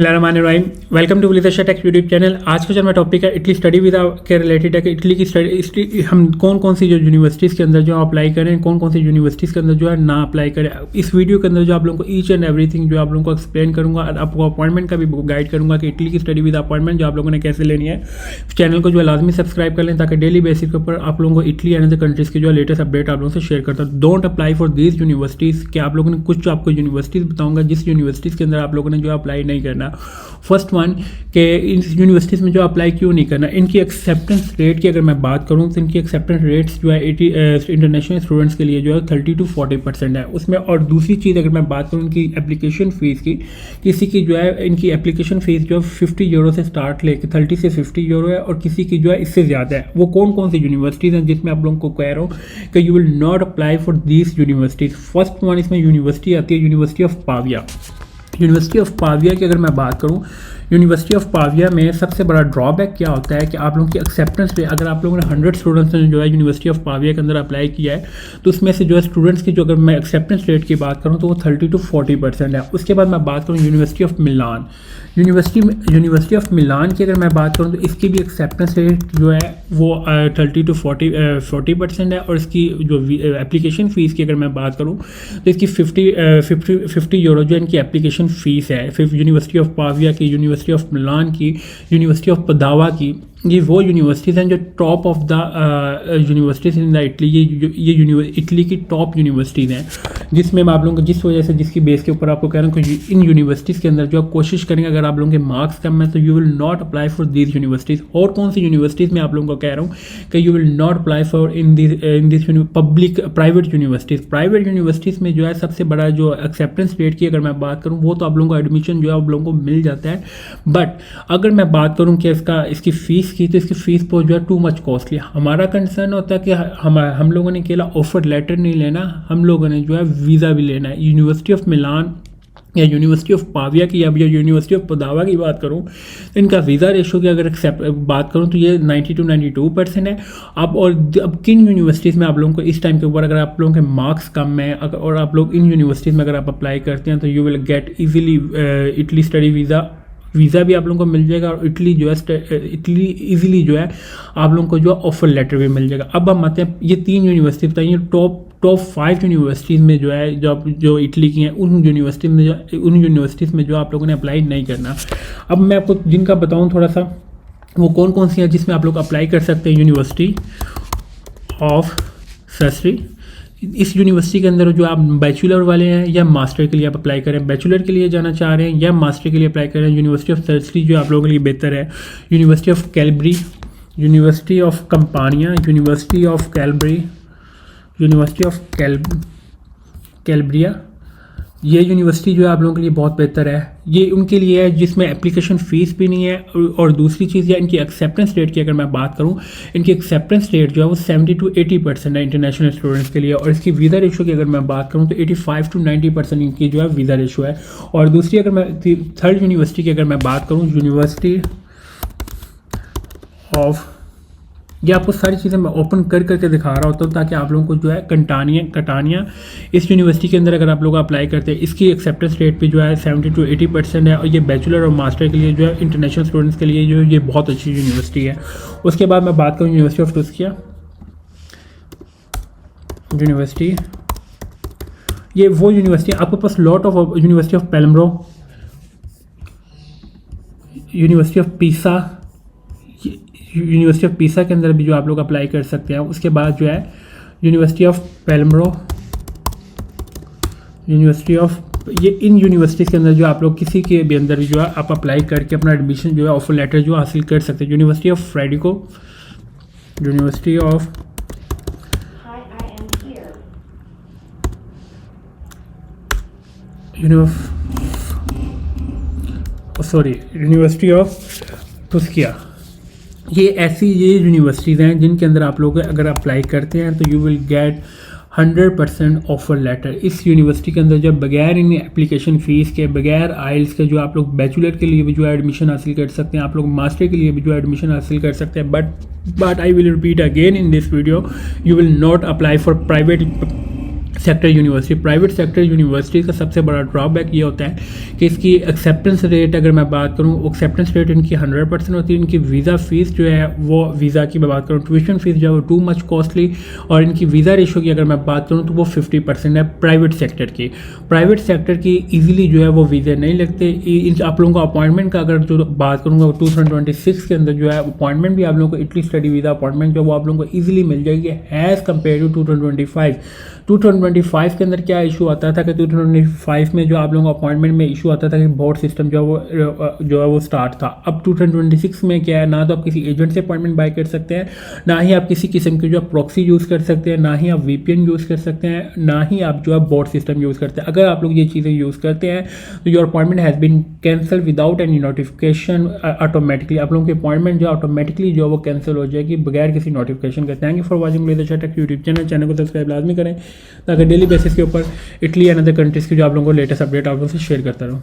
बिस्मिल्लाहिर्रहमानिर्रहीम। Welcome to Vilita tech YouTube channel. आज का जो हमारा टॉपिक है इटली स्टडी वीज़ा के रिलेटेड है कि इटली की स्टडी हम कौन कौन सी जो यूनिवर्सिटीज़ के अंदर जो अप्लाई करें, कौन कौन सी यूनिवर्सिटीज़ के अंदर जो है ना अप्लाई करें। इस वीडियो के अंदर जो आप लोगों को ईच एंड एवरीथिंग जो आप लोगों को एक्सप्लेन करूँगा और आपको अपॉइंटमेंट का भी गाइड करूँगा कि इटली की स्टडी वीज़ा अपॉइंटमेंट जो आप लोगों ने कैसे लेनी है। चैनल को जो है लाजमी सब्सक्राइब कर लें ताकि डेली बेसिस के ऊपर आप लोगों को इटली एंड अदर कंट्रीज़ की जो है लेटेस्ट अपडेट आप लोगों से शेयर करता हूँ। Don't apply for these universities कि आप लोगों ने कुछ आपको यूनिवर्सिटीज़ बताऊँगा जिस यूनिवर्सिटीज़ के अंदर आप लोगों ने जो अप्लाई नहीं करना। फर्स्ट वन कि इन यूनिवर्सिटीज़ में जो अप्लाई क्यों नहीं करना, इनकी एक्सेप्टेंस रेट की अगर मैं बात करूँ तो इनकी एक्सेप्टेंस रेट्स जो है 80 इंटरनेशनल स्टूडेंट्स के लिए जो है 30 to 40% है उसमें। और दूसरी चीज़ अगर मैं बात करूँ इनकी एप्लीकेशन फ़ीस की, किसी की जो है इनकी एप्लीकेशन फ़ीस जो है 50 यूरो से स्टार्ट लेके 30 से 50 यूरो है और किसी की जो है इससे ज़्यादा है। वो कौन कौन सी यूनिवर्सिटीज़ हैं जिसमें आप लोगों को कह रहा हूँ कि you will not apply for these universities. First one इसमें यूनिवर्सिटी आती है university of Pavia. University of Pavia की अगर मैं बात करूँ, यूनिवर्सिटी ऑफ पाविया में सबसे बड़ा ड्रॉबैक क्या होता है कि आप लोगों की एक्सेप्टेंस पे अगर आप लोगों ने 100 स्टूडेंट्स ने जो है यूनिवर्सिटी ऑफ पाविया के अंदर अप्लाई किया है तो उसमें से जो है स्टूडेंट्स की जो अगर मैं एक्सेप्टेंस रेट की बात करूँ तो वो 30 to 40% है। उसके बाद मैं बात करूँ university of Milan. University of Milan की अगर मैं बात करूँ तो इसकी भी एक्सेप्टेंस रेट जो है वो 30 to 40% है और इसकी जो एप्लीकेशन फ़ीस की अगर मैं बात करूँ तो इसकी 50 यूरो जो इनकी एप्लीकेशन फ़ीस है। फिर यूनिवर्सिटी ऑफ पाविया की, यूनिवर्सिटी ऑफ मिलान की, यूनिवर्सिटी ऑफ पदावा की, ये वो यूनिवर्सिटीज़ हैं जो top of the universities in the Italy. ये इटली की टॉप यूनिवर्सिटीज़ हैं जिसमें मैं आप लोगों को जिस वजह से जिसकी बेस के ऊपर आपको कह रहा हूँ कि इन यूनिवर्सिटीज़ के अंदर जो आप कोशिश करेंगे अगर आप लोगों के मार्क्स कम है तो you will not apply for these universities. और कौन सी यूनिवर्सिटीज़ में आप लोगों को कह रहा हूँ कि you will not apply for in this public private universities. Private universities में जो है सबसे बड़ा जो एक्सेप्टेंस रेट की अगर मैं बात करूँ वो तो आप लोगों को एडमिशन जो है आप लोगों को मिल जाता है। बट अगर मैं बात करूँ कि इसकी फ़ीस की तो इसकी फ़ीस पर जो है टू मच कॉस्टली। हमारा कंसर्न होता है कि हम लोगों ने केवल ऑफर लेटर नहीं लेना, हम लोगों ने जो है वीज़ा भी लेना है। यूनिवर्सिटी ऑफ मिलान या यूनिवर्सिटी ऑफ पाविया की या यूनिवर्सिटी ऑफ पदावा की बात करूं, इनका वीज़ा रेशो की अगर बात करूं तो ये 90 to 92% है। अब किन यूनिवर्सिटीज़ में आप लोगों को इस टाइम के ऊपर अगर आप लोगों के मार्क्स कम है और आप लोग इन यूनिवर्सिटीज़ में अगर आप अप्लाई करते हैं तो you will gate easily Italy study visa भी आप लोगों को मिल जाएगा और इटली ईजिली जो है आप लोगों को जो ऑफर लेटर भी मिल जाएगा। अब हम आते हैं ये 3 यूनिवर्सिटी बताइए टॉप 5 यूनिवर्सिटीज़ में जो है जो इटली की हैं उन यूनिवर्सिटीज़ में जो आप लोगों ने अप्लाई नहीं करना। अब मैं आपको जिनका बताऊं थोड़ा सा वो कौन कौन सी हैं जिसमें आप लोग अप्लाई कर सकते हैं। यूनिवर्सिटी ऑफ ससरी, इस यूनिवर्सिटी के अंदर जो आप बैचलर वाले हैं या मास्टर के लिए आप अप्लाई करें, बैचलर के लिए जाना चाह रहे हैं या मास्टर के लिए अप्लाई करें, यूनिवर्सिटी ऑफ ससरी जो आप लोगों के लिए बेहतर है। University of Calabria, university of Campania, university of Calabria, university of Calabria, ये यूनिवर्सिटी जो है आप लोगों के लिए बहुत बेहतर है। ये उनके लिए है जिसमें एप्लीकेशन फ़ीस भी नहीं है। और दूसरी चीज़ है इनकी एक्सेप्टेंस रेट की अगर मैं बात करूं, इनकी एक्सेप्टेंस रेट जो है वो 70 to 80% है इंटरनेशनल स्टूडेंट्स के लिए। और इसकी वीज़ा रेशो की अगर मैं बात करूं तो 85 to 90% इनकी जो है वीज़ा रेशो है। और दूसरी अगर मैं थर्ड यूनिवर्सिटी की अगर मैं बात करूँ, यूनिवर्सिटी ऑफ, ये आपको सारी चीज़ें मैं ओपन करके दिखा रहा होता हूँ ताकि आप लोगों को जो है कटानिया इस यूनिवर्सिटी के अंदर अगर आप लोग अप्लाई करते हैं इसकी एक्सेप्टेंस रेट पे जो है 70 to 80% है। और ये बैचलर और मास्टर के लिए जो है इंटरनेशनल स्टूडेंट्स के लिए जो है ये बहुत अच्छी यूनिवर्सिटी है। उसके बाद मैं बात करूँ यूनिवर्सिटी ऑफ टुस्किया यूनिवर्सिटी, ये वो यूनिवर्सिटी आपके पास lot of university of Palermo, university of Pisa, university of Pisa के अंदर भी जो आप लोग अप्लाई कर सकते हैं। उसके बाद जो है university of Palermo, university of, ये इन यूनिवर्सिटीज़ के अंदर जो आप लोग किसी के भी अंदर जो है आप अप्लाई करके अपना एडमिशन जो है ऑफर लेटर जो हासिल कर सकते हैं। University of Federico, university of university of Tuscia, ये यूनिवर्सिटीज़ हैं जिनके अंदर आप लोग अगर अप्लाई करते हैं तो you will get 100% offer letter. इस यूनिवर्सिटी के अंदर जब बगैर इन एप्लीकेशन फ़ीस के, बगैर आइल्स के जो आप लोग बैचलर के लिए भी जो है एडमिशन हासिल कर सकते हैं, आप लोग मास्टर के लिए भी जो है एडमिशन हासिल कर सकते हैं। But I will repeat again in this video, you will not apply for private sector university. Private sector university का सबसे बड़ा ड्रॉबैक ये होता है कि इसकी एक्सेप्टेंस रेट, अगर मैं बात करूँ, एक्सेप्टेंस रेट इनकी 100% होती है। इनकी वीज़ा फ़ीस जो है वो, वीज़ा की मैं बात करूँ, ट्यूशन फ़ीस जो है वो टू मच कॉस्टली, और इनकी वीज़ा रेशो की अगर मैं बात करूँ तो वो 50% है प्राइवेट सेक्टर की। प्राइवेट सेक्टर की ईजिली जो है वो वीज़े नहीं लगते। इन आप लोगों को अपॉइंटमेंट का अगर जो बात करूँगा 2026 के अंदर जो है अपॉइंटमेंट भी आप लोगों को इटली स्टडी वीज़ा अपॉइंटमेंट जो वो आप लोगों को ईजिली मिल जाएगी एज़ कम्पेयर टू 2025। 2025 के अंदर क्या इशू आता था कि 2025 में जो आप लोगों को अपॉइंटमेंट में इशू आता था कि बोर्ड सिस्टम जो है वो स्टार्ट था। अब 2026 में क्या है, ना तो आप किसी एजेंट से अपॉइंटमेंट बाय कर सकते हैं, ना ही आप किसी किस्म की जो है प्रॉक्सी यूज़ कर सकते हैं, ना ही आप VPN यूज़ कर सकते हैं, ना ही आप जो है बोर्ड सिस्टम यूज़ करते हैं। अगर आप लोग ये चीज़ें यूज़ करते हैं तो your appointment has been cancel without any notification automatically. आप लोगों की अपॉइंटमेंट जो ऑटोमेटिकली जो है वो कैंसिल हो जाएगी बगैर किसी नोटिफिकेशन के। Thank you for watching Viledar tech YouTube channel को सब्सक्राइब लाजमी करें ताकि डेली बेसिस के ऊपर इटली एंड अदर कंट्रीज़ की जो आप लोगों को लेटेस्ट अपडेट आप लोगों से शेयर करता रहूँ।